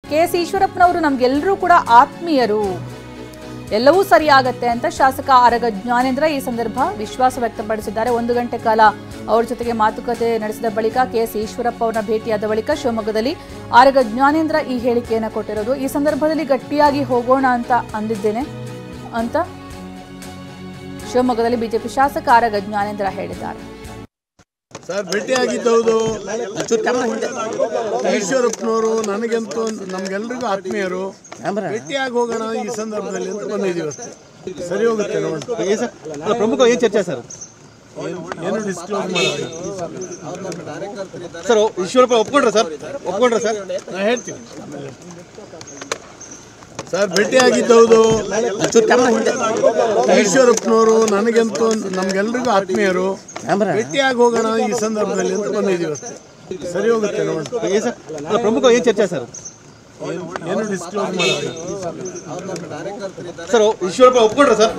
KS. ಈಶ್ವರಪ್ಪನವರು ನಮ್ಗೆಲ್ಲರೂ ಕೂಡ ಆತ್ಮೀಯರು, ಎಲ್ಲವೂ ಸರಿಯಾಗತ್ತೆ ಅಂತ ಶಾಸಕ ಆರಗ ಜ್ಞಾನೇಂದ್ರ ಈ ಸಂದರ್ಭ ವಿಶ್ವಾಸ ವ್ಯಕ್ತಪಡಿಸಿದ್ದಾರೆ. 1 ಗಂಟೆ ಕಾಲ ಅವರ ಜೊತೆಗೆ ಮಾತುಕತೆ ನಡೆಸಿದ ಬಳಿಕ ಕೆ.ಎಸ್. ಈಶ್ವರಪ್ಪ ಅವರನ್ನ ಭೇಟಿಯಾದ ಬಳಿಕ ಶಿವಮೊಗ್ಗದಲ್ಲಿ ಆರಗ ಜ್ಞಾನೇಂದ್ರ ಈ ಹೇಳಿಕೆಯನ್ನು ಕೊಟ್ಟಿರೋದು. ಈ ಸಂದರ್ಭದಲ್ಲಿ ಗಟ್ಟಿಯಾಗಿ ಹೋಗೋಣ ಅಂತ ಅಂದಿದ್ದೇನೆ ಅಂತ ಶಿವಮೊಗ್ಗದಲ್ಲಿ ಬಿಜೆಪಿ ಶಾಸಕ ಆರಗ ಜ್ಞಾನೇಂದ್ರ ಹೇಳಿದ್ದಾರೆ. ಸರ್, ಭೇಟಿಯಾಗಿದ್ದವುದು ಈಶ್ವರಪ್ಪನವರು ನನಗಂತೂ ನಮ್ಗೆಲ್ರಿಗೂ ಆತ್ಮೀಯರು, ಭೇಟಿಯಾಗಿ ಹೋಗೋಣ ಈ ಸಂದರ್ಭದಲ್ಲಿ ಅಂತ ಬಂದಿದ್ದೀವಿ ಅಷ್ಟೇ. ಸರಿ ಹೋಗುತ್ತೆ ನೋಡಿ. ಪ್ರಮುಖ ಏನು ಚರ್ಚೆ ಸರ್? ಏನು ಡಿಸ್ಕ್ಲೋಸ್ ಮಾಡಿ ಸರ್, ಈಶ್ವರಪ್ಪ ಒಪ್ಕೊಂಡ್ರೆ ಸರ್ ನಾನು ಹೇಳ್ತೀನಿ. ಸರ್, ಭೇಟಿಯಾಗಿದ್ದವುದು ಈಶ್ವರಪ್ಪನವರು ನನಗಂತೂ ನಮ್ಗೆಲ್ರಿಗೂ ಆತ್ಮೀಯರು, ಭೇಟಿಯಾಗಿ ಹೋಗೋಣ ಈ ಸಂದರ್ಭದಲ್ಲಿ ಅಂತ ಬಂದಿದ್ದೀವಿ ಅಷ್ಟೇ. ಸರಿ ಹೋಗುತ್ತೆ ನೋಡಿ. ಪ್ರಮುಖ ಏನು ಚರ್ಚೆ ಸರ್? ಏನು ಡಿಸ್ಕ್ಲೋಸ್ ಮಾಡಿ ಸರ್, ಈಶ್ವರಪ್ಪ ಒಪ್ಕೊಂಡ್ರೆ ಸರ್